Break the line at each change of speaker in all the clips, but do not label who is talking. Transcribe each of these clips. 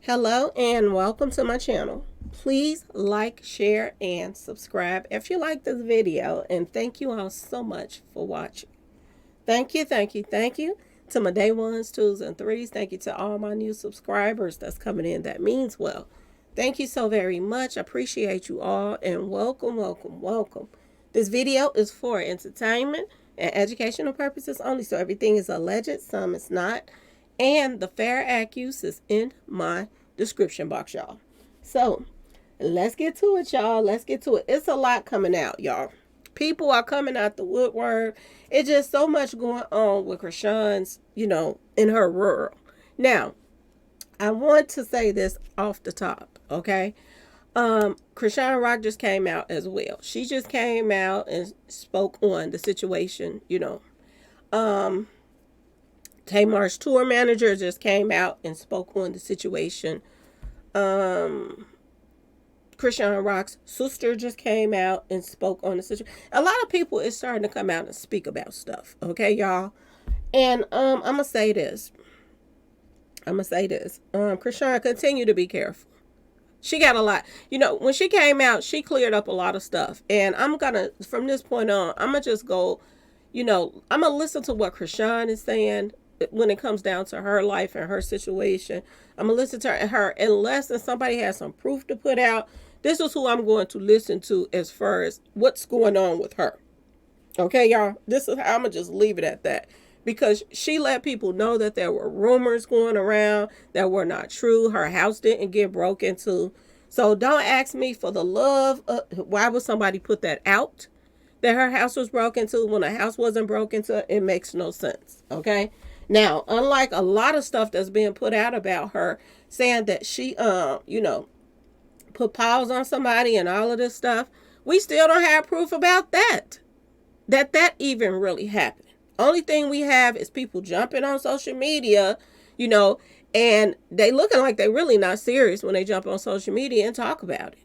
Hello and welcome to my channel. Please like, share, and subscribe if you like this video. And thank you all so much for watching. Thank you, thank you, thank you to my day ones, twos, and threes. Thank you to all my new subscribers that's coming in. That means well. Thank you so very much. I appreciate you all and welcome, welcome, welcome. This video is for entertainment and educational purposes only. So everything is alleged, some is not. And the fair accuse is in my description box, y'all. So let's get to it, y'all. Let's get to it. It's a lot coming out, y'all. People are coming out the woodwork. It's just so much going on with Chrisean's, in her world. Now, I want to say this off the top, okay? Chrisean Rock just came out as well. She just came out and spoke on the situation, Tamar's tour manager just came out and spoke on the situation. Chrisean Rock's sister just came out and spoke on the situation. A lot of people is starting to come out and speak about stuff. Okay, y'all. And I'm gonna say this. Chrisean, continue to be careful. She got a lot. When she came out, she cleared up a lot of stuff. And I'm gonna, from this point on, I'm gonna just go, I'm gonna listen to what Chrisean is saying when it comes down to her life and her situation. I'm gonna listen to her unless somebody has some proof to put out. This is who I'm going to listen to as far as what's going on with her. Okay, y'all. This is how I'm gonna just leave it at that, because she let people know that there were rumors going around that were not true. Her house didn't get broken into. So don't ask me for the love of, why would somebody put that out, that her house was broken into when a house wasn't broken into. It makes no sense. Okay. Now, unlike a lot of stuff that's being put out about her, saying that she, put paws on somebody and all of this stuff, we still don't have proof about that. That even really happened. Only thing we have is people jumping on social media, and they looking like they really not serious when they jump on social media and talk about it.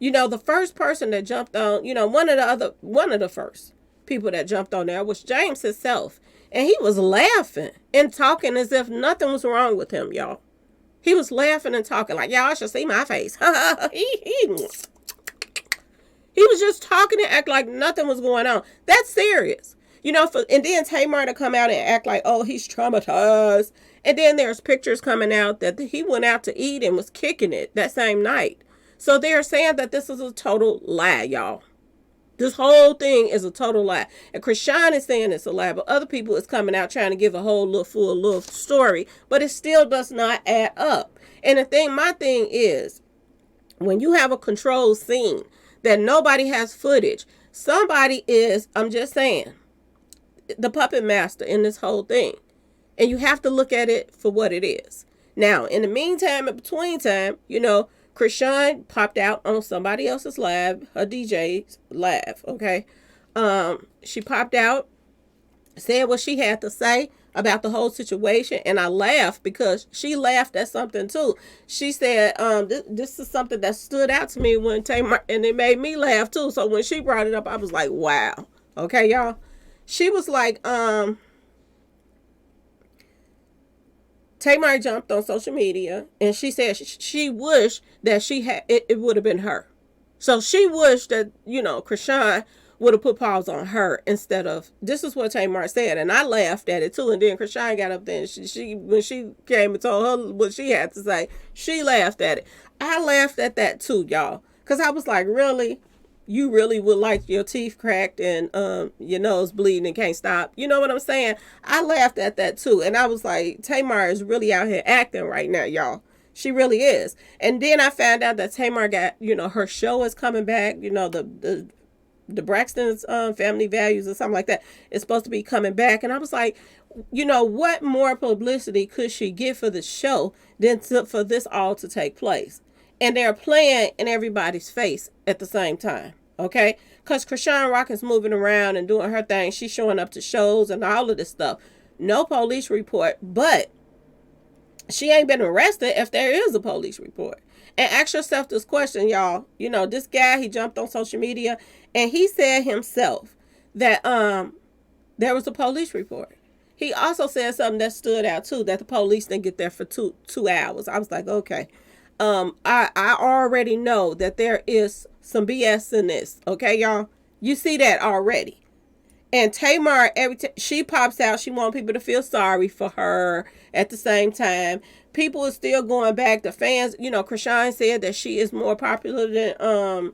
The first person that jumped on, one of the first people that jumped on there was James himself. And he was laughing and talking as if nothing was wrong with him, y'all. He was laughing and talking like, y'all should see my face. he was just talking and act like nothing was going on. That's serious. And then Tamar to come out and act like, oh, he's traumatized. And then there's pictures coming out that he went out to eat and was kicking it that same night. So they're saying that this is a total lie, y'all. This whole thing is a total lie. And Chrisean is saying it's a lie, but other people is coming out trying to give a whole full story, but it still does not add up. And my thing is, when you have a controlled scene that nobody has footage, somebody is, I'm just saying, the puppet master in this whole thing. And you have to look at it for what it is. Now, in the meantime, in between time, Chrisean popped out on somebody else's live, her DJ's live, okay? She popped out, said what she had to say about the whole situation, and I laughed because she laughed at something too. She said, this is something that stood out to me when Tamar, and it made me laugh too. So when she brought it up, I was like, wow. Okay, y'all? She was like, Tamar jumped on social media and she said she wished that it would have been her. So she wished that, Chrisean would have put paws on her instead of, this is what Tamar said. And I laughed at it too. And then Chrisean got up there and she when she came and told her what she had to say, she laughed at it. I laughed at that too, y'all. Because I was like, really? You really would like your teeth cracked and your nose bleeding and can't stop. You know what I'm saying? I laughed at that too. And I was like, Tamar is really out here acting right now, y'all. She really is. And then I found out that Tamar got, her show is coming back. The Braxton's Family Values or something like that is supposed to be coming back. And I was like, what more publicity could she get for the show than for this all to take place? And they're playing in everybody's face at the same time. Okay? Because Chrisean Rock is moving around and doing her thing. She's showing up to shows and all of this stuff. No police report. But she ain't been arrested if there is a police report. And ask yourself this question, y'all. This guy, he jumped on social media and he said himself that there was a police report. He also said something that stood out too, that the police didn't get there for two hours. I was like, okay. I already know that there is some BS in this. Okay, y'all. You see that already. And Tamar, every time she pops out, she wants people to feel sorry for her. At the same time, people are still going back. The fans, Chrisean said that she is more popular than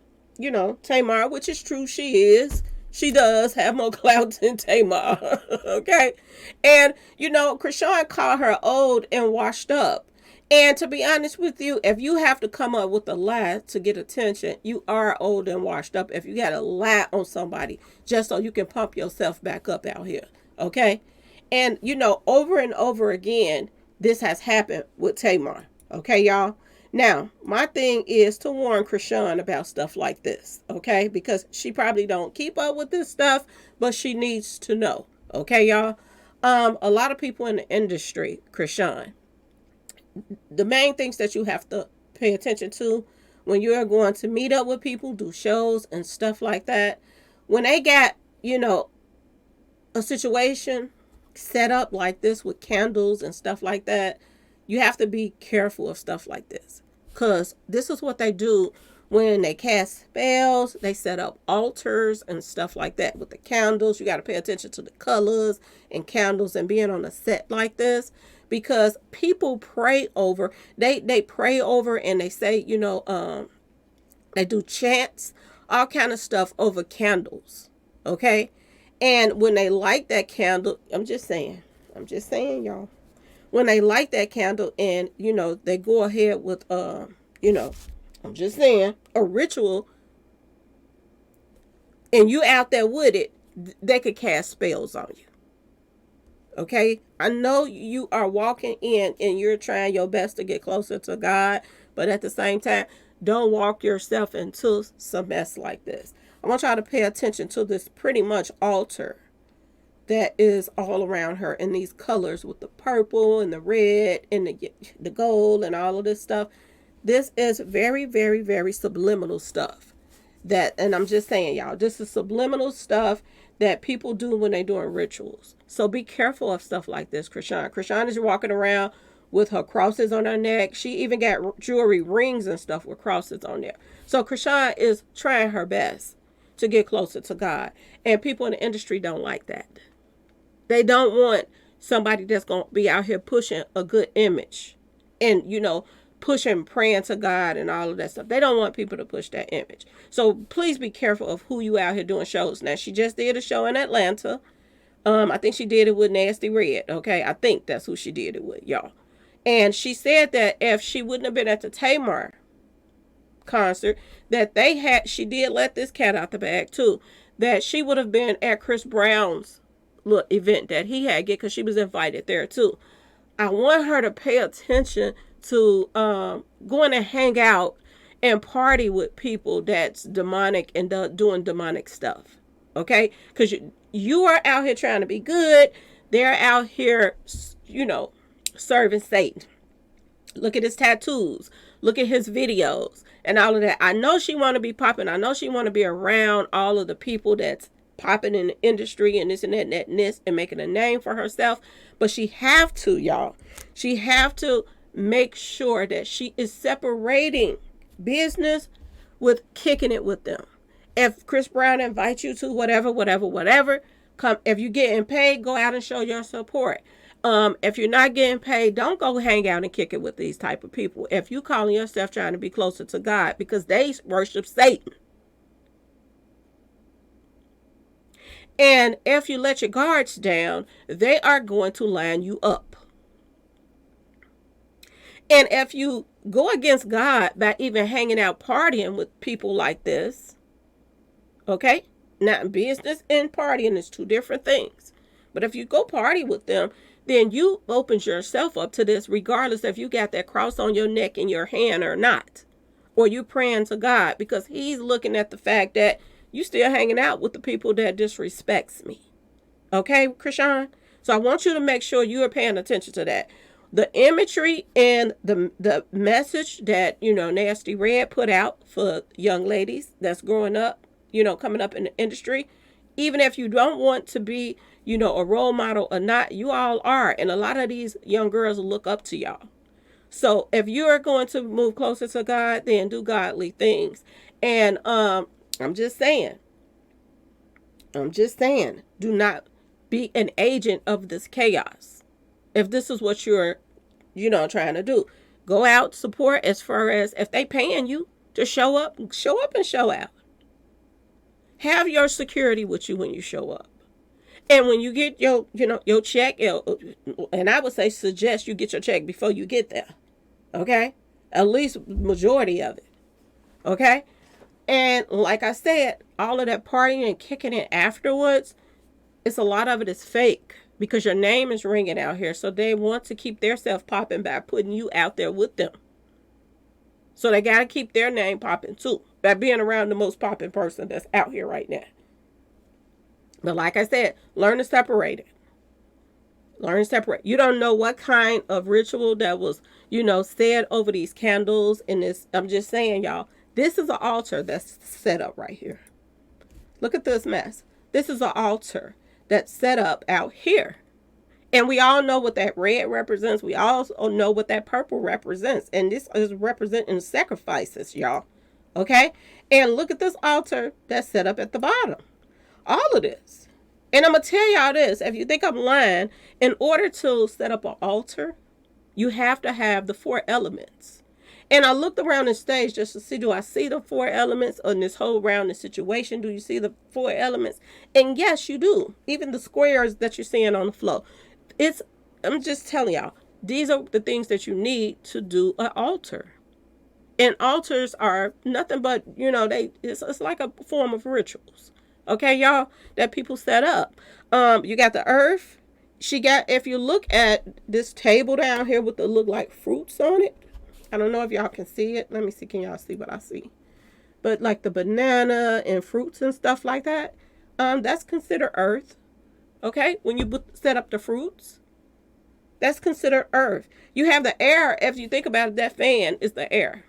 Tamar, which is true. She is. She does have more clout than Tamar. Okay, and Chrisean called her old and washed up. And to be honest with you, if you have to come up with a lie to get attention, you are old and washed up. If you got to lie on somebody just so you can pump yourself back up out here. Okay? And, over and over again, this has happened with Tamar. Okay, y'all? Now, my thing is to warn Chrisean about stuff like this. Okay? Because she probably don't keep up with this stuff, but she needs to know. Okay, y'all? A lot of people in the industry, Chrisean, the main things that you have to pay attention to when you're going to meet up with people, do shows and stuff like that, when they got, a situation set up like this with candles and stuff like that, you have to be careful of stuff like this. Because this is what they do when they cast spells. They set up altars and stuff like that with the candles. You got to pay attention to the colors and candles and being on a set like this. Because people pray over, they pray over and they say, they do chants, all kind of stuff over candles. Okay? And when they light that candle, I'm just saying, y'all. When they light that candle and, they go ahead with, I'm just saying, a ritual, and you out there with it, they could cast spells on you. Okay, I know you are walking in and you're trying your best to get closer to God, but at the same time, don't walk yourself into some mess like this. I want y'all to pay attention to this pretty much altar that is all around her in these colors with the purple and the red and the gold and all of this stuff. This is very, very, very subliminal stuff. And I'm just saying, y'all, this is subliminal stuff that people do when they're doing rituals. So be careful of stuff like this, Chrisean. Chrisean is walking around with her crosses on her neck. She even got jewelry, rings and stuff with crosses on there. So Chrisean is trying her best to get closer to God. And people in the industry don't like that. They don't want somebody that's going to be out here pushing a good image and, pushing, praying to God and all of that stuff. They don't want people to push that image. So please be careful of who you out here doing shows. Now, she just did a show in Atlanta. I think she did it with Nasty Red. Okay, I think that's who she did it with, y'all. And she said that if she wouldn't have been at the Tamar concert, that she did let this cat out the bag too, that she would have been at Chris Brown's little event that he had because she was invited there too. I want her to pay attention to going to hang out and party with people that's demonic and doing demonic stuff. Okay? Because you are out here trying to be good. They're out here, serving Satan. Look at his tattoos. Look at his videos and all of that. I know she want to be popping. I know she want to be around all of the people that's popping in the industry and this and that and that and this and making a name for herself. But she have to, y'all. She have to make sure that she is separating business with kicking it with them. If Chris Brown invites you to whatever, come. If you're getting paid, go out and show your support. If you're not getting paid, don't go hang out and kick it with these type of people. If you calling yourself trying to be closer to God, because they worship Satan. And if you let your guards down, they are going to line you up. And if you go against God by even hanging out partying with people like this, okay? Now, business and partying is two different things. But if you go party with them, then you open yourself up to this regardless if you got that cross on your neck in your hand or not. Or you praying to God because he's looking at the fact that you still hanging out with the people that disrespects me. Okay, Chrisean? So I want you to make sure you are paying attention to that. The imagery and the message that, Nasty Red put out for young ladies that's growing up, coming up in the industry, even if you don't want to be, a role model or not, you all are. And a lot of these young girls look up to y'all. So if you're going to move closer to God, then do godly things. And I'm just saying, do not be an agent of this chaos. If this is what you're, trying to do, go out, support. As far as if they paying you to show up and show out. Have your security with you when you show up. And when you get your check, and I would say suggest you get your check before you get there. Okay? At least majority of it. Okay? And like I said, all of that partying and kicking it afterwards, a lot of it is fake because your name is ringing out here. So they want to keep their self popping by putting you out there with them. So they got to keep their name popping too by being around the most popping person that's out here right now. But like I said, learn to separate it. Learn to separate. You don't know what kind of ritual that was, said over these candles in this. I'm just saying, y'all, this is an altar that's set up right here. Look at this mess. This is an altar that's set up out here. And we all know what that red represents. We also know what that purple represents. And this is representing sacrifices, y'all. Okay? And look at this altar that's set up at the bottom. All of this. And I'm going to tell y'all this. If you think I'm lying, in order to set up an altar, you have to have the 4 elements. And I looked around the stage just to see, do I see the 4 elements in this whole round of situation? Do you see the 4 elements? And yes, you do. Even the squares that you're seeing on the floor. I'm just telling y'all, these are the things that you need to do an altar. And altars are nothing but, it's like a form of rituals. Okay, y'all, that people set up. You got the earth. If you look at this table down here with the look like fruits on it. I don't know if y'all can see it. Let me see. Can y'all see what I see? But like the banana and fruits and stuff like that, that's considered earth. Okay, when you set up the fruits, that's considered earth. You have the air. If you think about it, that fan is the air.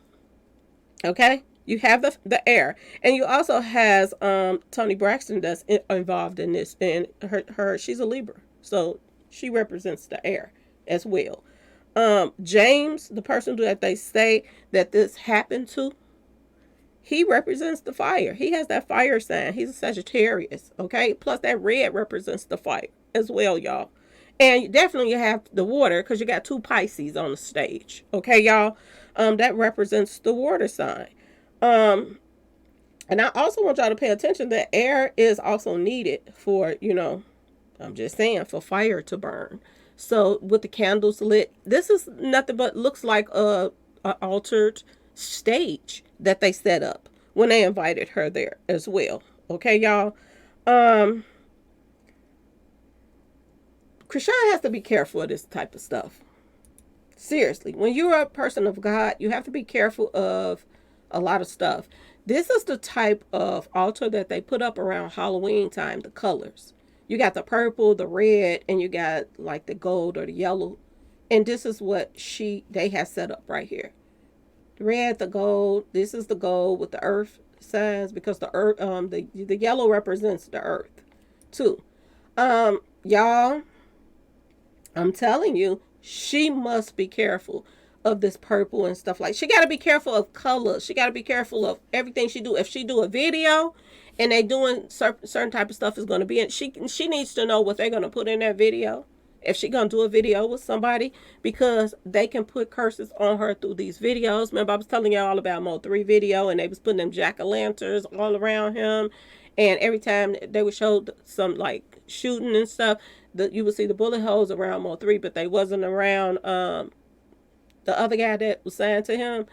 Okay, you have the air, and you also has Tamar Braxton that's involved in this, and she's a Libra, so she represents the air as well. James, the person that they say that this happened to, he represents the fire. He has that fire sign. He's a Sagittarius, okay? Plus that red represents the fire as well, y'all. And definitely you have the water because you got 2 Pisces on the stage, okay, y'all? That represents the water sign. And I also want y'all to pay attention that air is also needed for, I'm just saying, for fire to burn. So with the candles lit, this is nothing but looks like a altered stage that they set up when they invited her there as well. Okay, y'all. Chrisean has to be careful of this type of stuff. Seriously, when you're a person of God, you have to be careful of a lot of stuff. This is the type of altar that they put up around Halloween time, the colors. You got the purple, the red, and you got like the gold or the yellow. And this is what they have set up right here. The red, the gold. This is the gold with the earth signs because the earth, the yellow represents the earth too. Y'all, I'm telling you, she must be careful of this purple and stuff like. She got to be careful of colors. She got to be careful of everything she do. If she do a video and they doing certain type of stuff is going to be in, she needs to know what they're going to put in that video. If she going to do a video with somebody, because they can put curses on her through these videos. Remember, I was telling y'all all about Mo3 video, and they was putting them jack-o'-lanterns all around him. And every time they would show some like shooting and stuff, you would see the bullet holes around Mo3, but they wasn't around the other guy that was signed to him.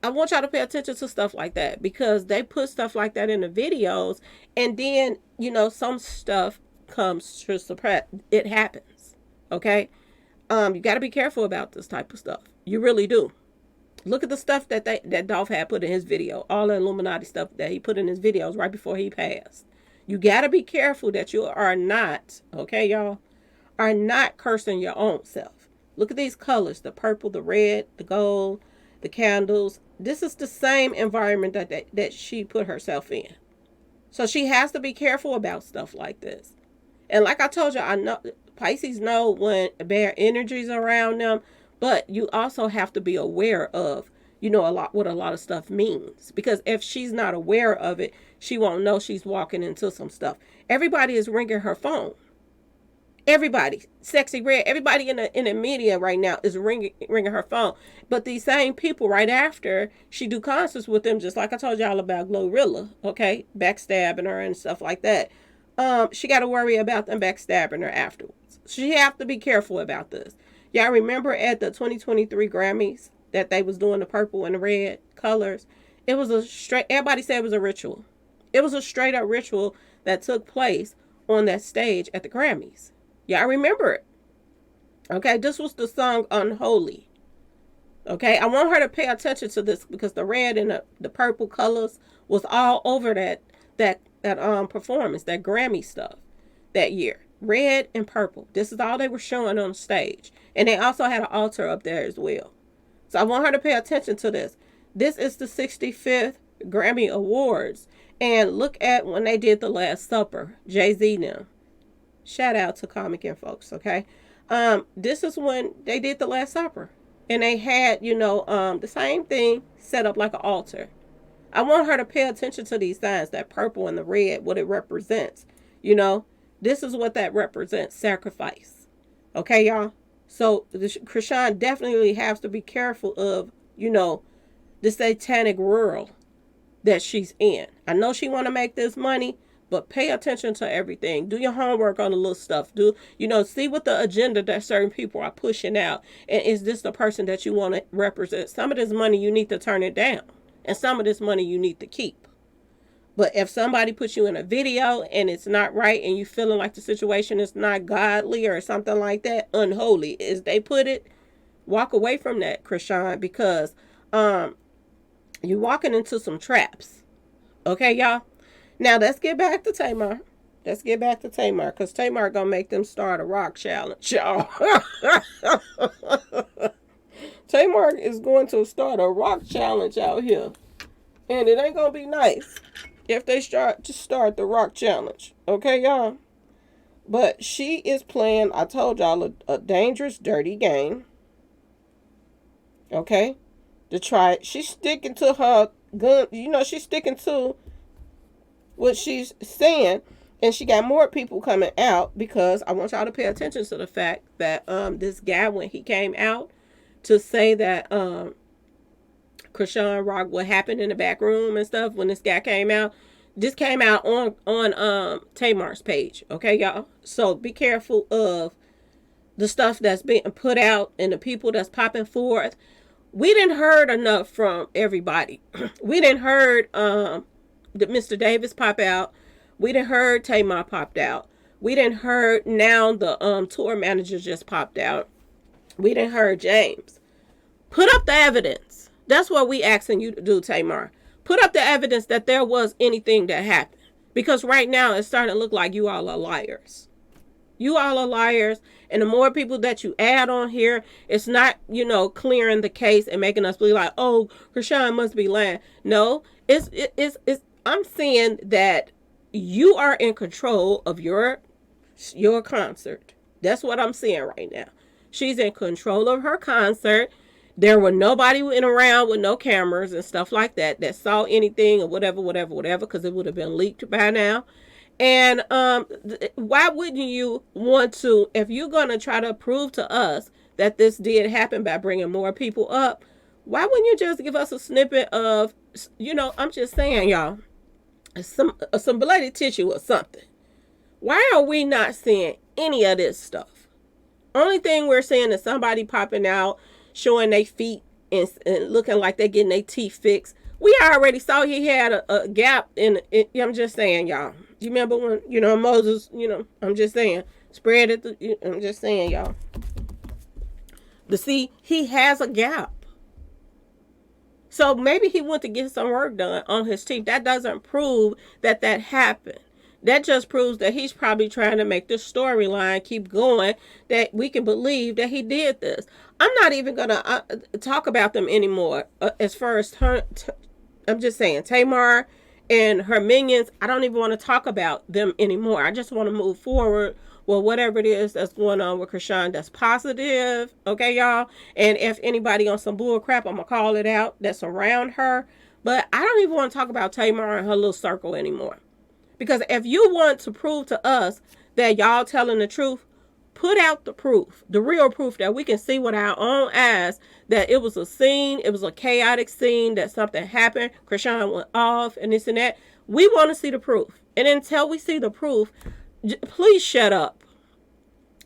I want y'all to pay attention to stuff like that, because they put stuff like that in the videos, and then, some stuff comes to surprise. It happens. Okay? You got to be careful about this type of stuff. You really do. Look at the stuff that Dolph had put in his video. All the Illuminati stuff that he put in his videos right before he passed. You got to be careful that you are not, okay, y'all, are not cursing your own self. Look at these colors, the purple, the red, the gold, the candles. This is the same environment that she put herself in. So she has to be careful about stuff like this. And like I told you, I know Pisces know when bad energies around them, but you also have to be aware of, a lot what a lot of stuff means. Because if she's not aware of it, she won't know she's walking into some stuff. Everybody is ringing her phone. Everybody, Sexy Red, everybody in the media right now is ringing her phone. But these same people, right after she do concerts with them, just like I told y'all about Glorilla, okay, backstabbing her and stuff like that. She got to worry about them backstabbing her afterwards. She have to be careful about this. Y'all remember at the 2023 Grammys that they was doing the purple and the red colors? It was a straight. Everybody said it was a ritual. It was a straight up ritual that took place on that stage at the Grammys. Y'all remember it. Okay, this was the song Unholy. Okay, I want her to pay attention to this because the red and the purple colors was all over that performance, that Grammy stuff that year. Red and purple. This is all they were showing on stage. And they also had an altar up there as well. So I want her to pay attention to this. This is the 65th Grammy Awards. And look at when they did the Last Supper. Jay-Z now. Shout out to Comic and folks, okay? This is when they did the Last Supper. And they had, the same thing set up like an altar. I want her to pay attention to these signs, that purple and the red, what it represents. This is what that represents, sacrifice. Okay, y'all? So, Chrisean definitely has to be careful of, the satanic world that she's in. I know she want to make this money, but pay attention to everything. Do your homework on the little stuff. See what the agenda that certain people are pushing out. And is this the person that you want to represent? Some of this money, you need to turn it down. And some of this money you need to keep. But if somebody puts you in a video and it's not right and you feeling like the situation is not godly or something like that, unholy, as they put it, walk away from that, Chrisean, because you're walking into some traps. Okay, y'all? Now, let's get back to Tamar. Because Tamar gonna make them start a rock challenge, y'all. Tamar is going to start a rock challenge out here. And it ain't gonna be nice if they start the rock challenge. Okay, y'all? But she is playing, I told y'all, a dangerous, dirty game. Okay? To try it. She's sticking to her gun. She's sticking to what she's saying. And she got more people coming out because I want y'all to pay attention to the fact that this guy, when he came out to say that Chrisean Rock, what happened in the back room and stuff, when this guy came out, this came out on Tamar's page. Okay, y'all? So be careful of the stuff that's being put out and the people that's popping forth. We didn't heard enough from everybody. We didn't heard Mr. Davis pop out. We didn't heard Tamar popped out. We didn't heard now the tour manager just popped out. We didn't heard James. Put up the evidence. That's what we asking you to do, Tamar. Put up the evidence that there was anything that happened. Because right now it's starting to look like you all are liars. You all are liars. And the more people that you add on here, it's not, clearing the case and making us believe like, oh, Chrisean must be lying. No, I'm saying that you are in control of your concert. That's what I'm saying right now. She's in control of her concert. There were nobody in around with no cameras and stuff like that saw anything or whatever, because it would have been leaked by now. And why wouldn't you want to, if you're going to try to prove to us that this did happen by bringing more people up, why wouldn't you just give us a snippet of, I'm just saying, y'all, some bloody tissue or something? Why are we not seeing any of this stuff? Only thing we're seeing is somebody popping out, showing their feet and looking like they're getting their teeth fixed. We already saw he had a gap in it. I'm just saying, y'all. You remember when, Moses, I'm just saying, spread it. I'm just saying, y'all. He has a gap. So maybe he went to get some work done on his teeth. That doesn't prove that happened. That just proves that he's probably trying to make this storyline keep going, that we can believe that he did this. I'm not even going to talk about them anymore as far as her. I'm just saying, Tamar and her minions, I don't even want to talk about them anymore. I just want to move forward well, whatever it is that's going on with Chrisean that's positive, okay, y'all? And if anybody on some bull crap, I'm going to call it out that's around her. But I don't even want to talk about Tamar and her little circle anymore. Because if you want to prove to us that y'all telling the truth, put out the proof, the real proof that we can see with our own eyes that it was a scene, it was a chaotic scene, that something happened, Chrisean went off and this and that. We want to see the proof. And until we see the proof, please shut up.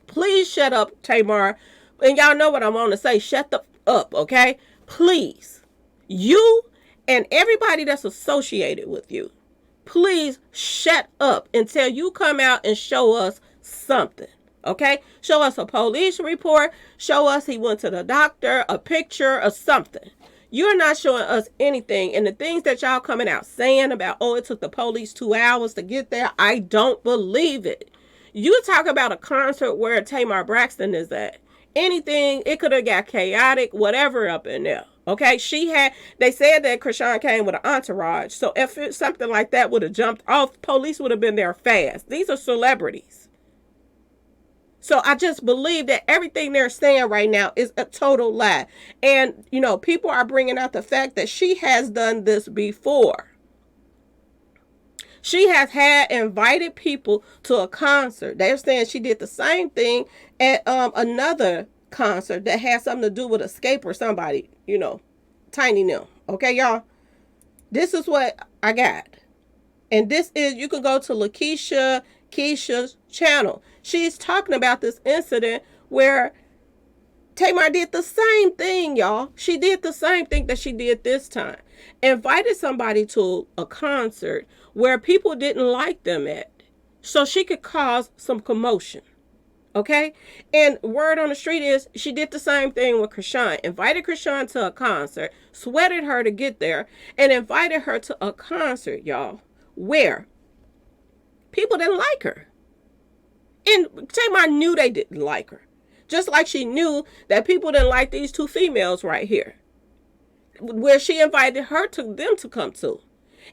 Please shut up, Tamar. And y'all know what I want to say. Shut the up, okay? Please. You and everybody that's associated with you, please shut up until you come out and show us something. Okay? Show us a police report. Show us he went to the doctor, a picture, or something. You're not showing us anything. And the things that y'all coming out saying about, oh, it took the police 2 hours to get there, I don't believe it. You talk about a concert where Tamar Braxton is at. Anything, it could have got chaotic, whatever up in there. Okay, they said that Chrisean came with an entourage. So if something like that would have jumped off, police would have been there fast. These are celebrities. So I just believe that everything they're saying right now is a total lie. And, people are bringing out the fact that she has done this before. She has had invited people to a concert. They're saying she did the same thing at another concert that had something to do with Escape or somebody, Tiny Nim. Okay, y'all? This is what I got. And this is, you can go to Keisha's channel. She's talking about this incident where Tamar did the same thing, y'all. She did the same thing that she did this time. Invited somebody to a concert where people didn't like them at, so she could cause some commotion. Okay? And word on the street is she did the same thing with Chrisean. Invited Chrisean to a concert, sweated her to get there, and invited her to a concert, y'all, where people didn't like her. And Tamar knew they didn't like her. Just like she knew that people didn't like these two females right here, where she invited them to come to.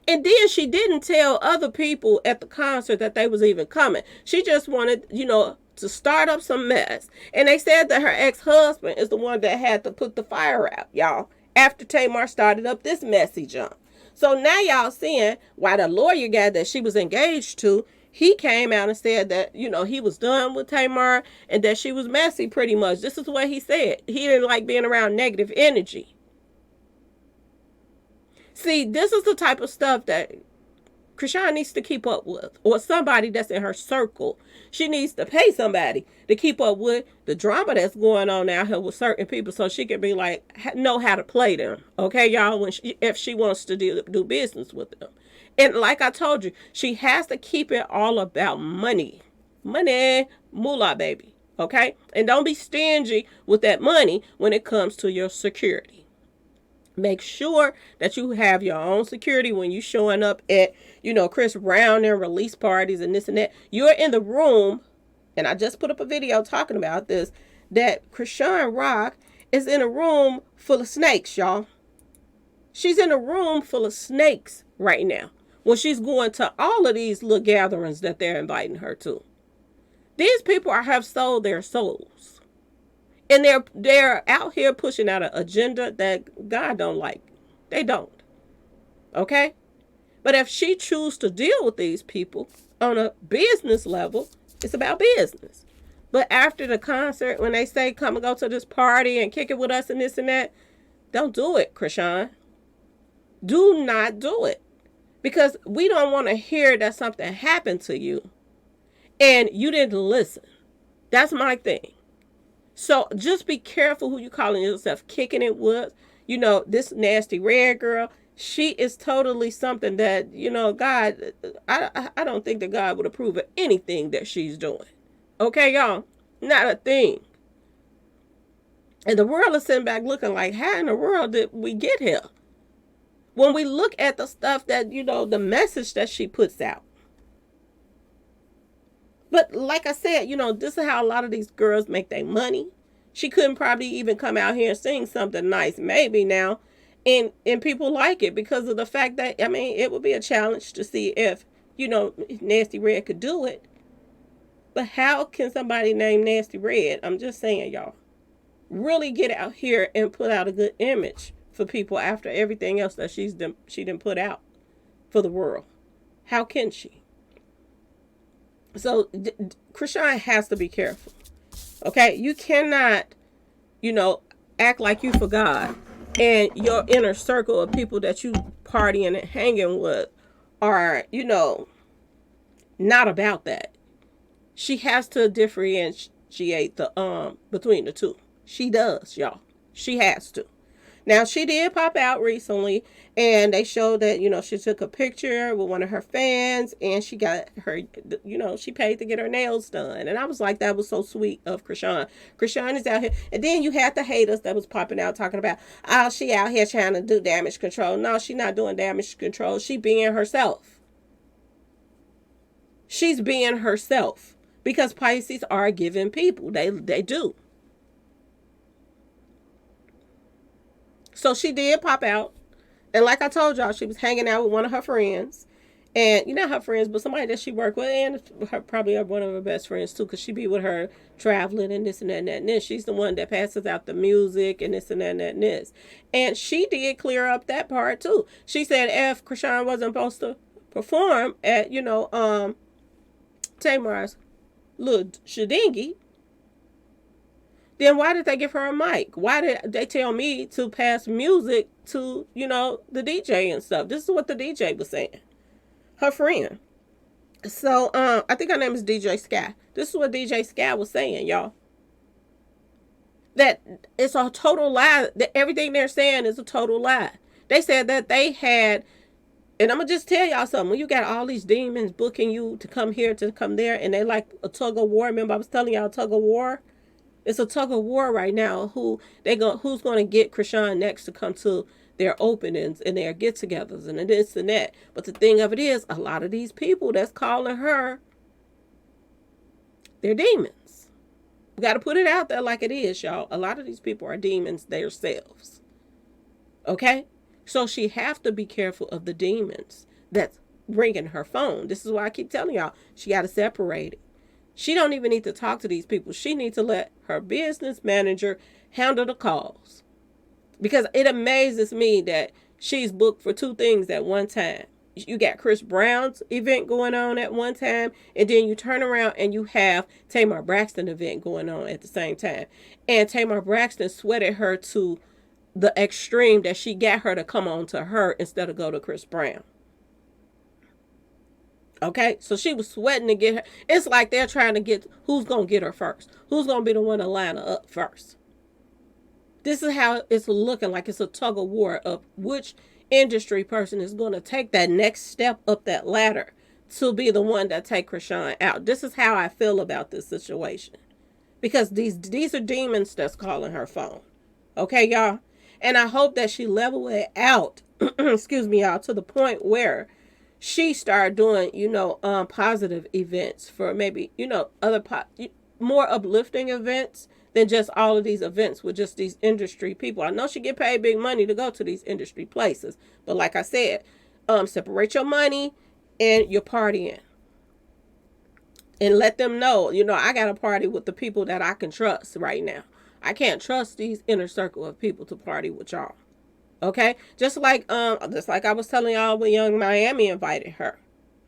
And then she didn't tell other people at the concert that they was even coming. She just wanted, to start up some mess. And they said that her ex-husband is the one that had to put the fire out, y'all, after Tamar started up this messy jump. So now y'all seeing why the lawyer guy that she was engaged to, he came out and said that, he was done with Tamar and that she was messy pretty much. This is what he said. He didn't like being around negative energy. See, this is the type of stuff that Chrisean needs to keep up with, or somebody that's in her circle. She needs to pay somebody to keep up with the drama that's going on out here with certain people, so she can be like, know how to play them. Okay, y'all, if she wants to do business with them. And like I told you, she has to keep it all about money. Money, moolah, baby. Okay? And don't be stingy with that money when it comes to your security. Make sure that you have your own security when you showing up at, Chris Brown and release parties and this and that. You're in the room, and I just put up a video talking about this, that Chrisean Rock is in a room full of snakes, y'all. She's in a room full of snakes right now when she's going to all of these little gatherings that they're inviting her to. These people have sold their souls. And they're out here pushing out an agenda that God don't like. They don't. Okay? But if she chooses to deal with these people on a business level, it's about business. But after the concert, when they say, come and go to this party and kick it with us and this and that, don't do it, Chrisean. Do not do it. Because we don't want to hear that something happened to you and you didn't listen. That's my thing. So just be careful who you calling yourself kicking it with. This nasty red girl, she is totally something that, God, I don't think that God would approve of anything that she's doing. Okay, y'all? Not a thing. And the world is sitting back looking like, how in the world did we get here? When we look at the stuff that, the message that she puts out. But like I said, this is how a lot of these girls make their money. She couldn't probably even come out here and sing something nice, maybe now. And people like it because of the fact that, it would be a challenge to see if, Nasty Red could do it. But how can somebody named Nasty Red, I'm just saying, y'all, really get out here and put out a good image for people after everything else that she didn't put out for the world? How can she? So Chrisean has to be careful. Okay, you cannot, you know, act like you forgot, and your inner circle of people that you partying and hanging with are, not about that. She has to differentiate the between the two. She does, y'all. She has to. Now, she did pop out recently, and they showed that, she took a picture with one of her fans, and she got her, she paid to get her nails done. And I was like, that was so sweet of Chrisean. Chrisean is out here. And then you had the haters that was popping out talking about, oh, she out here trying to do damage control. No, she not doing damage control. She being herself. She's being herself. Because Pisces are giving people. They do. So she did pop out. And like I told y'all, she was hanging out with one of her friends. And not her friends, but somebody that she worked with. And probably one of her best friends too. Because she be with her traveling and this and that and that and this. She's the one that passes out the music and this and that and that and this. And she did clear up that part too. She said if Chrisean wasn't supposed to perform at, Tamar's little shedingy, then why did they give her a mic? Why did they tell me to pass music to, the DJ and stuff? This is what the DJ was saying. Her friend. So, I think her name is DJ Sky. This is what DJ Sky was saying, y'all. That it's a total lie. That everything they're saying is a total lie. They said that they had, and I'm going to just tell y'all something. When you got all these demons booking you to come here, to come there, and they like a tug of war. Remember I was telling y'all tug of war? It's a tug of war right now. Who's going to get Chrisean next to come to their openings and their get-togethers and this and that. But the thing of it is, a lot of these people that's calling her, they're demons. We got to put it out there like it is, y'all. A lot of these people are demons themselves. Okay? So she have to be careful of the demons that's ringing her phone. This is why I keep telling y'all, she got to separate it. She don't even need to talk to these people. She needs to let her business manager handle the calls. Because it amazes me that she's booked for two things at one time. You got Chris Brown's event going on at one time, and then you turn around and you have Tamar Braxton event going on at the same time. And Tamar Braxton sweated her to the extreme that she got her to come on to her instead of go to Chris Brown. Okay, so she was sweating to get her. It's like they're trying to get who's going to get her first. Who's going to be the one to line her up first. This is how it's looking like. It's a tug of war of which industry person is going to take that next step up that ladder to be the one that take Chrisean out. This is how I feel about this situation. Because these are demons that's calling her phone. Okay, y'all? And I hope that she level it out, excuse me, y'all, to the point where she started doing, positive events for maybe, other more uplifting events than just all of these events with just these industry people. I know she get paid big money to go to these industry places, but like I said, separate your money and your partying, and let them know, I got to party with the people that I can trust right now. I can't trust these inner circle of people to party with y'all. Okay, just like I was telling y'all when Young Miami invited her,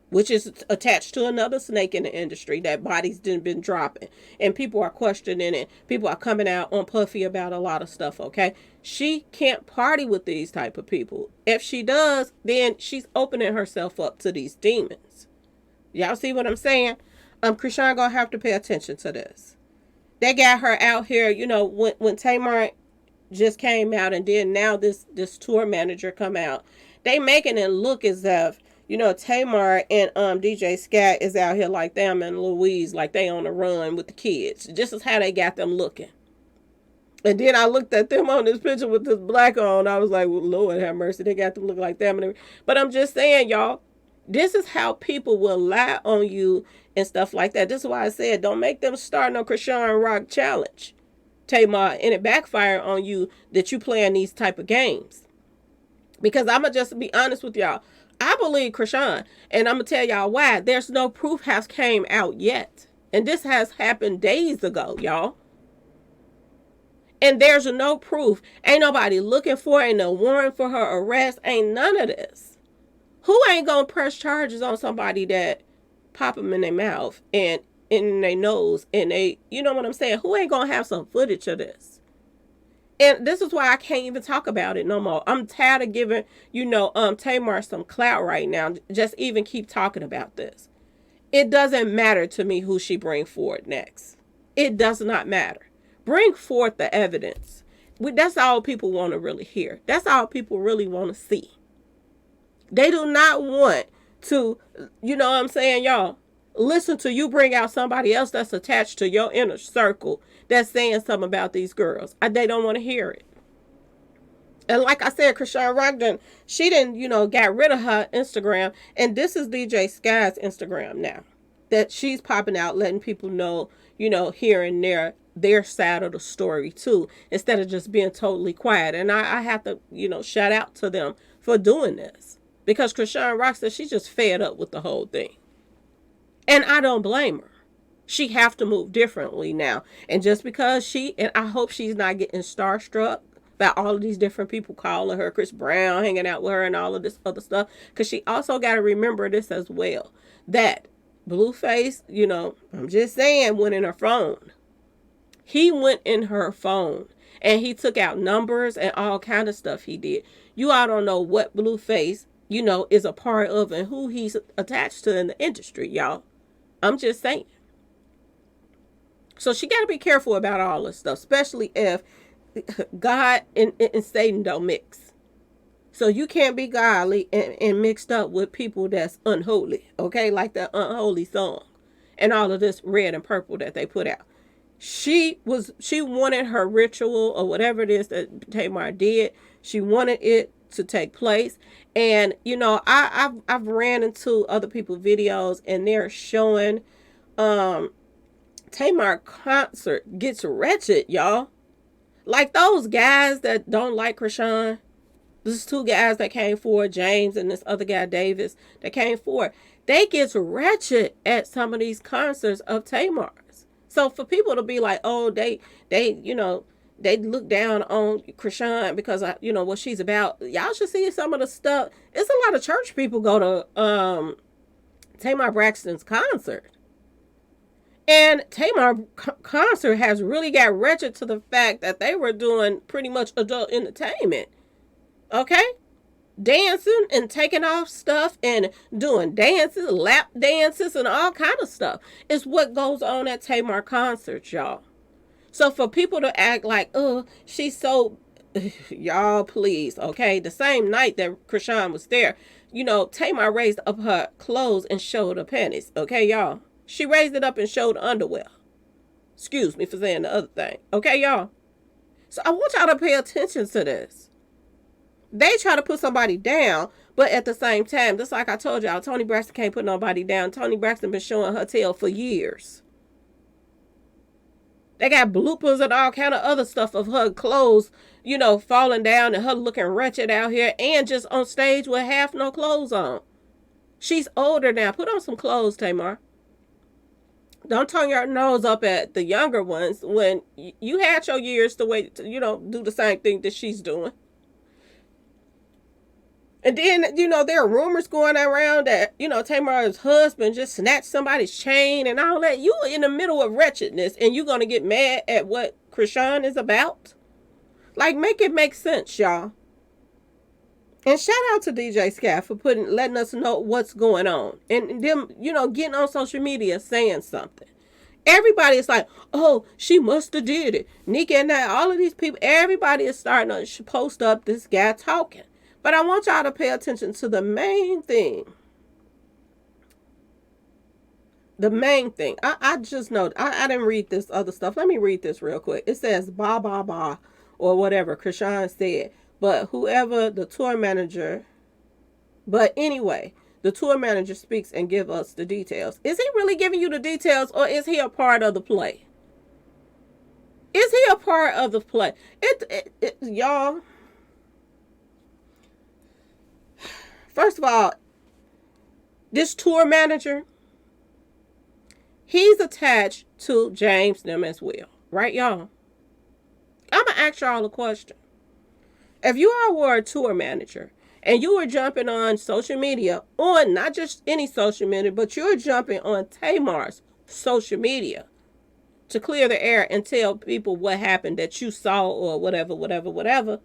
which is attached to another snake in the industry that bodies didn't been dropping, and people are questioning it. People are coming out on Puffy about a lot of stuff. Okay, she can't party with these type of people. If she does, then she's opening herself up to these demons. Y'all see what I'm saying? Chrisean gonna have to pay attention to this. They got her out here, when Tamar just came out, and then now this tour manager come out. They making it look as if, Tamar and DJ Scat is out here like them and Louise, like they on the run with the kids. Just as how they got them looking. And then I looked at them on this picture with this black on. I was like, well, Lord have mercy, they got them look like them. But I'm just saying, y'all, this is how people will lie on you and stuff like that. This is why I said, don't make them start no Chrisean Rock challenge, Tamar, and it backfire on you that you playing these type of games. Because I'm going to just be honest with y'all. I believe Chrisean, and I'm going to tell y'all why. There's no proof has came out yet. And this has happened days ago, y'all. And there's no proof. Ain't nobody looking for it. Ain't no warrant for her arrest. Ain't none of this. Who ain't gonna press charges on somebody that pop them in their mouth and in their nose and they, you know what I'm saying? Who ain't gonna have some footage of this? And this is why I can't even talk about it no more. I'm tired of giving, Tamar some clout right now. Just even keep talking about this. It doesn't matter to me who she bring forward next. It does not matter. Bring forth the evidence. That's all people want to really hear. That's all people really want to see. They do not want to, you know what I'm saying, y'all? Listen to you bring out somebody else that's attached to your inner circle that's saying something about these girls. They don't want to hear it. And like I said, Chrisean Rock she didn't, got rid of her Instagram. And this is DJ Sky's Instagram now. That she's popping out, letting people know, here and there, their side of the story too. Instead of just being totally quiet. And I have to, shout out to them for doing this. Because Chrisean Rock said she's just fed up with the whole thing. And I don't blame her. She have to move differently now. And just because and I hope she's not getting starstruck by all of these different people calling her, Chris Brown hanging out with her and all of this other stuff. Because she also got to remember this as well. That Blueface, I'm just saying, went in her phone. He went in her phone. And he took out numbers and all kind of stuff he did. You all don't know what Blueface, is a part of and who he's attached to in the industry, y'all. I'm just saying. So she got to be careful about all this stuff, especially if God and Satan don't mix. So you can't be godly and mixed up with people that's unholy, okay? Like that unholy song and all of this red and purple that they put out. She wanted her ritual or whatever it is that Tamar did. She wanted it to take place. And, I've ran into other people's videos and they're showing Tamar concert gets wretched, y'all. Like those guys that don't like Chrisean. These two guys that came forward, James and this other guy, Davis, that came forward. They get wretched at some of these concerts of Tamar's. So for people to be like, oh, they look down on Chrisean because what she's about. Y'all should see some of the stuff. It's a lot of church people go to Tamar Braxton's concert. And Tamar concert has really got wretched to the fact that they were doing pretty much adult entertainment. Okay? Dancing and taking off stuff and doing dances, lap dances and all kind of stuff. It's what goes on at Tamar concerts, y'all. So for people to act like, oh, she's so, y'all please, okay? The same night that Chrisean was there, Tamar raised up her clothes and showed her panties, okay, y'all? She raised it up and showed underwear. Excuse me for saying the other thing. Okay, y'all? So I want y'all to pay attention to this. They try to put somebody down, but at the same time, just like I told y'all, Toni Braxton can't put nobody down. Toni Braxton been showing her tail for years. They got bloopers and all kind of other stuff of her clothes, falling down and her looking wretched out here and just on stage with half no clothes on. She's older now. Put on some clothes, Tamar. Don't turn your nose up at the younger ones when you had your years to wait to, do the same thing that she's doing. And then, there are rumors going around that, Tamar's husband just snatched somebody's chain and all that. You in the middle of wretchedness and you're going to get mad at what Chrisean is about? Like, make it make sense, y'all. And shout out to DJ Sky for letting us know what's going on. And them, getting on social media saying something. Everybody is like, oh, she must have did it. Nika and I, all of these people, everybody is starting to post up this guy talking. But I want y'all to pay attention to the main thing. The main thing. I just know, I didn't read this other stuff. Let me read this real quick. It says, ba, ba, ba, or whatever Chrisean said. But whoever the tour manager, but anyway, the tour manager speaks and give us the details. Is he really giving you the details or is he a part of the play? Is he a part of the play? Y'all, first of all, this tour manager, He's attached to James them as well. Right, y'all? I'm going to ask y'all a question. If you all were a tour manager and you were jumping on social media, on not just any social media, but you're jumping on Tamar's social media to clear the air and tell people what happened that you saw or whatever,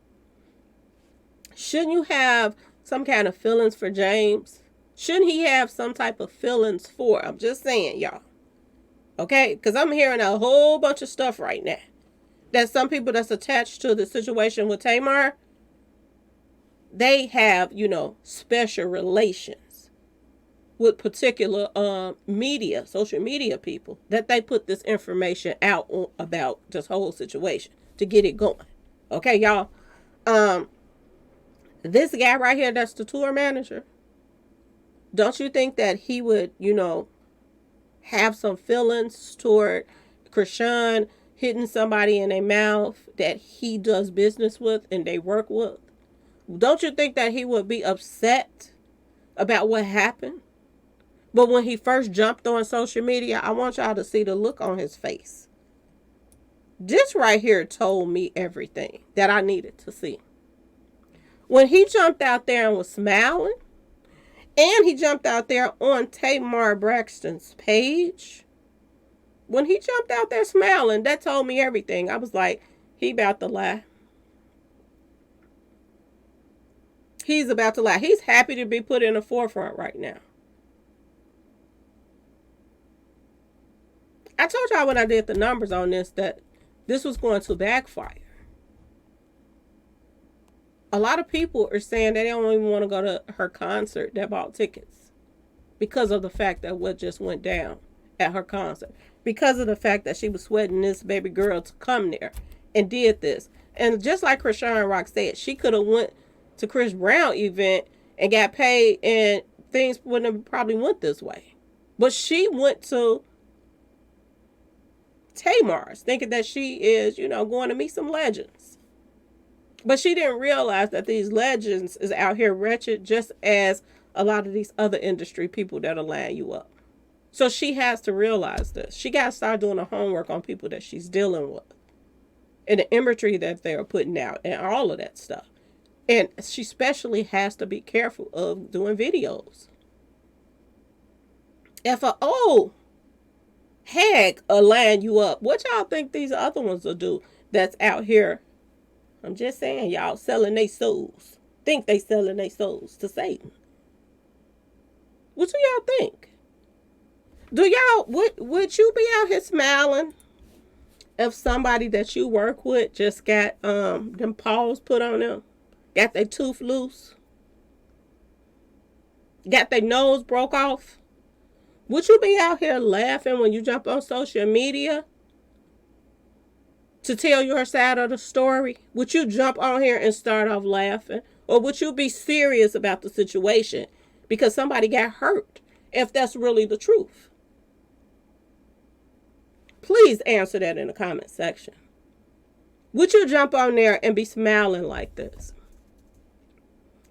shouldn't you have some kind of feelings for James? Shouldn't he have some type of feelings for? I'm just saying, y'all. Okay? Because I'm hearing a whole bunch of stuff right now. That some people that's attached to the situation with Tamar, they have, special relations with particular media, social media people, that they put this information out about this whole situation to get it going. Okay, y'all? This guy right here that's the tour manager, don't you think that he would, have some feelings toward Chrisean hitting somebody in their mouth that he does business with and they work with? Don't you think that he would be upset about what happened? But when he first jumped on social media, I want y'all to see the look on his face. This right here told me everything that I needed to see. When he jumped out there and was smiling, and he jumped out there on Tamar Braxton's page, when he jumped out there smiling, that told me everything. I was like, he about to lie. He's about to lie. He's happy to be put in the forefront right now. I told y'all when I did the numbers on this that this was going to backfire. A lot of people are saying they don't even want to go to her concert that bought tickets because of the fact that what just went down at her concert. Because of the fact that she was sweating this baby girl to come there and did this. And just like Chrisean Rock said, she could have went to Chris Brown event and got paid and things wouldn't have probably went this way. But she went to Tamar's thinking that she is, going to meet some legends. But she didn't realize that these legends is out here wretched just as a lot of these other industry people that'll line you up. So she has to realize this. She got to start doing the homework on people that she's dealing with. And the imagery that they're putting out and all of that stuff. And she especially has to be careful of doing videos. If an old hag will line you up, what y'all think these other ones will do that's out here? I'm just saying, y'all selling their souls. Think they selling their souls to Satan. What do y'all think? Do y'all, would you be out here smiling if somebody that you work with just got them paws put on them? Got their tooth loose? Got their nose broke off? Would you be out here laughing when you jump on social media to tell your side of the story? Would you jump on here and start off laughing? Or would you be serious about the situation because somebody got hurt, if that's really the truth? Please answer that in the comment section. Would you jump on there and be smiling like this?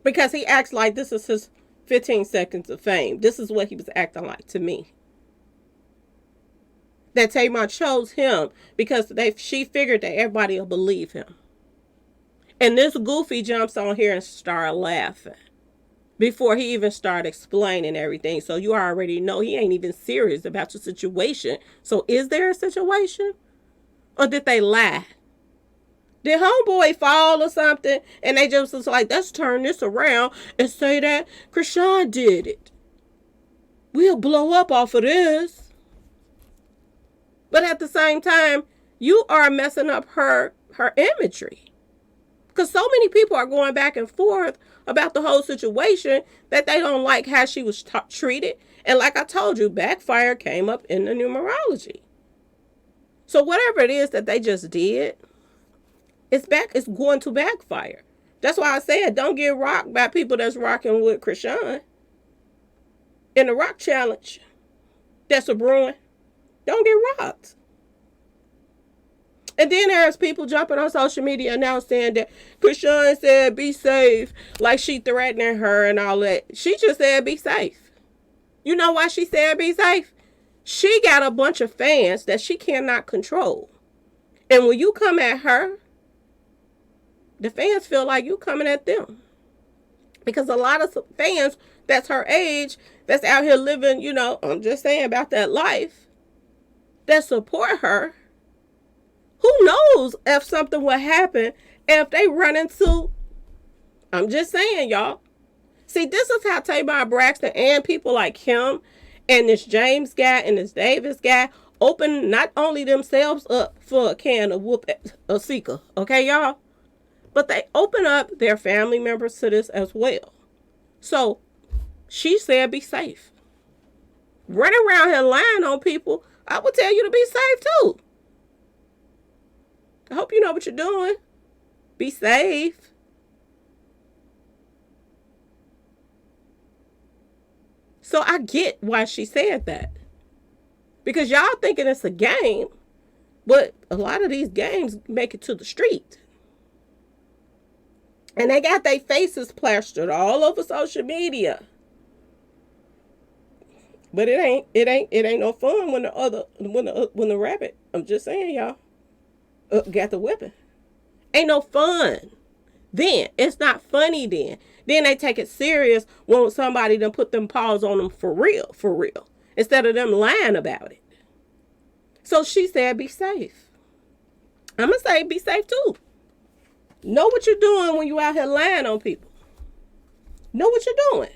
Because he acts like this is his 15 seconds of fame. This is what he was acting like to me. That Tamar chose him because she figured that everybody will believe him. And this goofy jumps on here and starts laughing before he even started explaining everything. So you already know he ain't even serious about your situation. So is there a situation? Or did they lie? Did homeboy fall or something and they just was like, let's turn this around and say that Chrisean did it. We'll blow up off of this. But at the same time, you are messing up her imagery. Because so many people are going back and forth about the whole situation that they don't like how she was treated. And like I told you, backfire came up in the numerology. So whatever it is that they just did, it's going to backfire. That's why I said don't get rocked by people that's rocking with Chrisean. In the rock challenge that's a brewing, don't get rocked. And then there's people jumping on social media now saying that Chrisean said be safe, like she threatening her and all that. She just said be safe. You know why she said be safe? She got a bunch of fans that she cannot control. And when you come at her, the fans feel like you coming at them. Because a lot of fans that's her age, that's out here living, I'm just saying about that life, that support her, who knows if something will happen if they run into, I'm just saying, y'all. See, this is how Tamar Braxton and people like him and this James guy and this Davis guy open not only themselves up for a can of whoop a seeker, okay, y'all? But they open up their family members to this as well. So she said be safe. Running around here lying on people, I would tell you to be safe too. I hope you know what you're doing. Be safe. So I get why she said that. Because y'all thinking it's a game, but a lot of these games make it to the street. And they got their faces plastered all over social media. But it ain't no fun when the rabbit, I'm just saying, y'all, got the weapon. Ain't no fun. Then it's not funny. Then they take it serious when somebody done put them paws on them for real, instead of them lying about it. So she said, be safe. I'm gonna say, be safe too. Know what you're doing when you out here lying on people. Know what you're doing.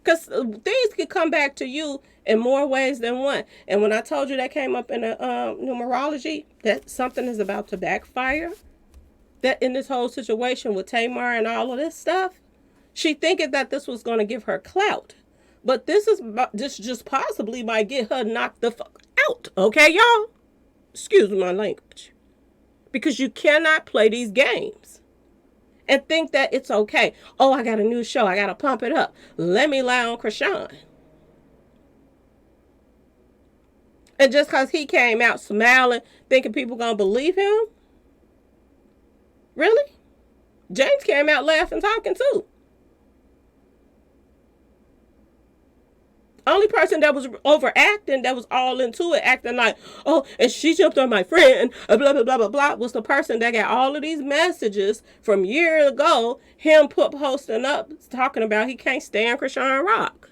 Because things can come back to you in more ways than one. And when I told you that came up in the numerology, that something is about to backfire, that in this whole situation with Tamar and all of this stuff, she thinking that this was going to give her clout. But this just possibly might get her knocked the fuck out. Okay, y'all? Excuse my language. Because you cannot play these games and think that it's okay. Oh, I got a new show. I got to pump it up. Let me lie on Chrisean. And just because he came out smiling, thinking people going to believe him? Really? James came out laughing, talking too. Only person that was overacting, that was all into it, acting like, oh, and she jumped on my friend, blah, blah, blah, blah, blah, was the person that got all of these messages from years ago, him posting up, talking about he can't stand Chrisean Rock.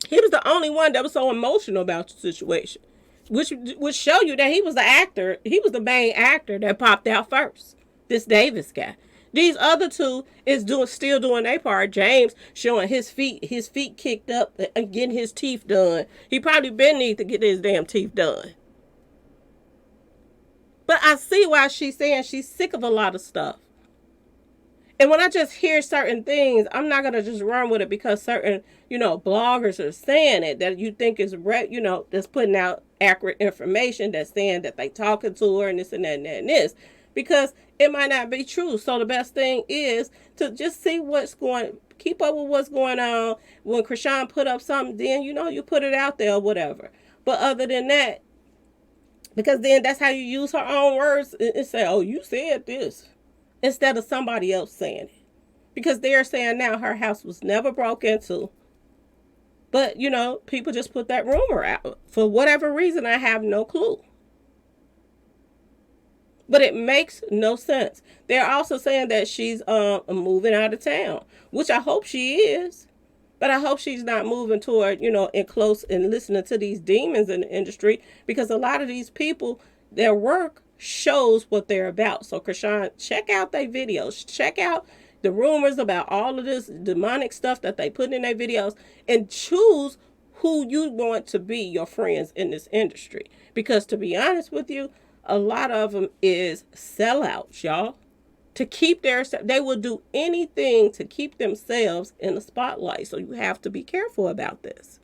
He was the only one that was so emotional about the situation, which would show you that he was the actor. He was the main actor that popped out first, this Davis guy. These other two is still doing their part. James showing his feet kicked up and getting his teeth done. He probably been need to get his damn teeth done. But I see why she's saying she's sick of a lot of stuff. And when I just hear certain things, I'm not going to just run with it because certain, bloggers are saying it, that you think is, that's putting out accurate information, that's saying that they talking to her and this and that and that and this. Because it might not be true. So the best thing is to just see keep up with what's going on. When Chrisean put up something, then, you put it out there or whatever. But other than that, because then that's how you use her own words and say, oh, you said this, instead of somebody else saying it. Because they're saying now her house was never broke into. But, people just put that rumor out. For whatever reason, I have no clue. But it makes no sense. They're also saying that she's moving out of town, which I hope she is. But I hope she's not moving toward, in close and listening to these demons in the industry, because a lot of these people, their work shows what they're about. So Chrisean, check out their videos. Check out the rumors about all of this demonic stuff that they put in their videos, and choose who you want to be your friends in this industry. Because to be honest with you, a lot of them is sellouts, y'all. They will do anything to keep themselves in the spotlight. So you have to be careful about this.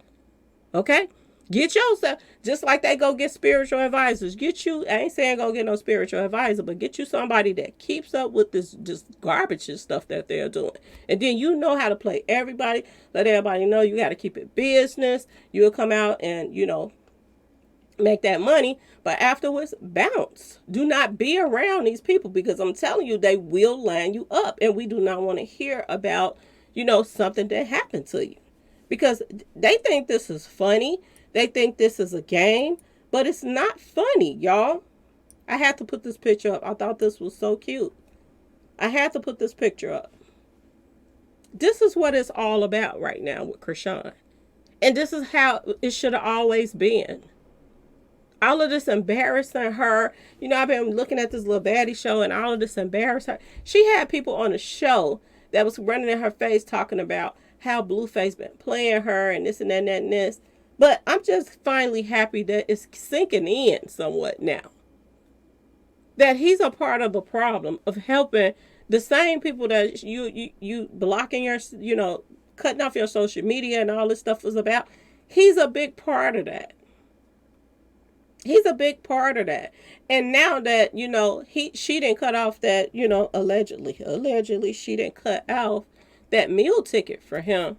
Okay? Get yourself, just like they go get spiritual advisors. I ain't saying go get no spiritual advisor, but get you somebody that keeps up with this just garbage and stuff that they're doing. And then you know how to play everybody. Let everybody know you got to keep it business. You'll come out and, make that money, but afterwards bounce. Do not be around these people, because I'm telling you, they will line you up, and we do not want to hear about something that happened to you. because they think this is funny. They think this is a game, but it's not funny, y'all. I had to put this picture up. I thought this was so cute. I had to put this picture up. This is what it's all about right now with Chrisean. And this is how it should have always been. All of this embarrassing her. You know, I've been looking at this little baddie show and all of this embarrassed her. She had people on the show that was running in her face talking about how Blueface been playing her and this and that and that and this. But I'm just finally happy that it's sinking in somewhat now. That he's a part of the problem of helping the same people that you blocking your, cutting off your social media and all this stuff was about. He's a big part of that. He's a big part of that. And now that, she didn't cut off that, allegedly she didn't cut off that meal ticket for him,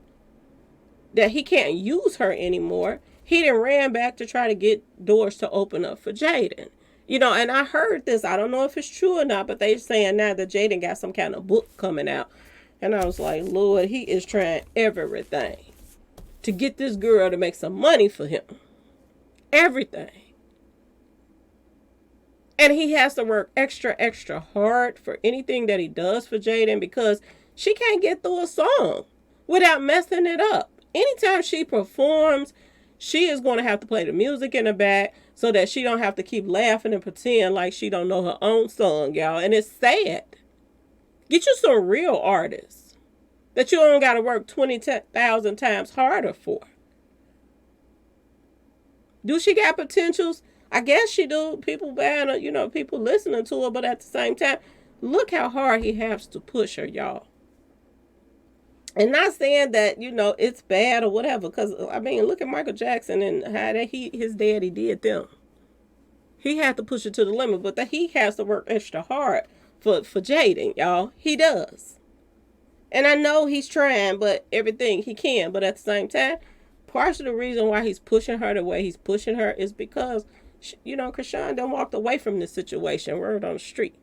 that he can't use her anymore. He done ran back to try to get doors to open up for Jaden. And I heard this. I don't know if it's true or not, but they're saying now that Jaden got some kind of book coming out. And I was like, Lord, he is trying everything to get this girl to make some money for him. Everything. And he has to work extra, extra hard for anything that he does for Jaden because she can't get through a song without messing it up. Anytime she performs, she is going to have to play the music in the back so that she don't have to keep laughing and pretend like she don't know her own song, y'all. And it's sad. Get you some real artists that you don't got to work 20,000 times harder for. Do she got potentials? I guess she do. People buying her, people listening to her, but at the same time, look how hard he has to push her, y'all. And not saying that, it's bad or whatever, because, look at Michael Jackson and how his daddy did them. He had to push it to the limit, but that he has to work extra hard for Jaden, y'all. He does. And I know he's trying, but everything he can, but at the same time, part of the reason why he's pushing her the way he's pushing her is because, Chrisean done walked away from this situation, word on the street.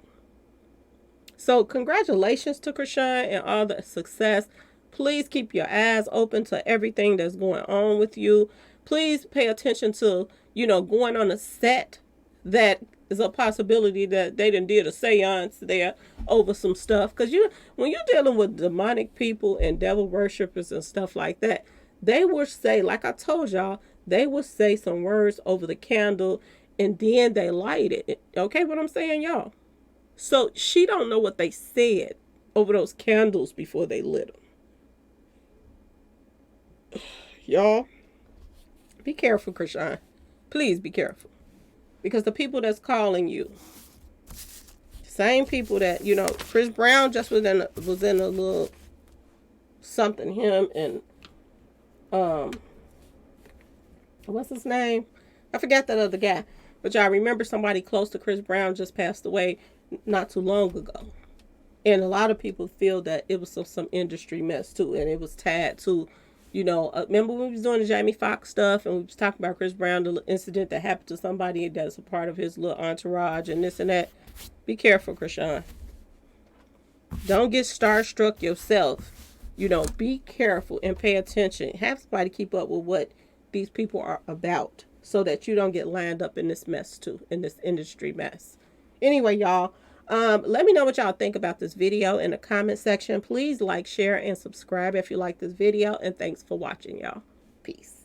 So congratulations to Chrisean and all the success. Please keep your eyes open to everything that's going on with you. Please pay attention to, going on a set that is a possibility that they done did a seance there over some stuff. Because when you're dealing with demonic people and devil worshipers and stuff like that, they will say, like I told y'all, they will say some words over the candle and then they light it. Okay, what I'm saying, y'all? So she don't know what they said over those candles before they lit them. Y'all, be careful, Chrisean. Please be careful. Because the people that's calling you, same people that, Chris Brown just was in a little something, him and, what's his name? I forgot that other guy. But y'all remember somebody close to Chris Brown just passed away not too long ago. And a lot of people feel that it was some industry mess too. And it was tied to, remember when we was doing the Jamie Foxx stuff and we was talking about Chris Brown, the incident that happened to somebody that's a part of his little entourage and this and that. Be careful, Chrisean. Don't get starstruck yourself. Be careful and pay attention. Have somebody keep up with what these people are about so that you don't get lined up in this mess too, in this industry mess. Anyway, y'all, let me know what y'all think about this video in the comment section. Please like, share, and subscribe if you like this video. And thanks for watching, y'all. Peace.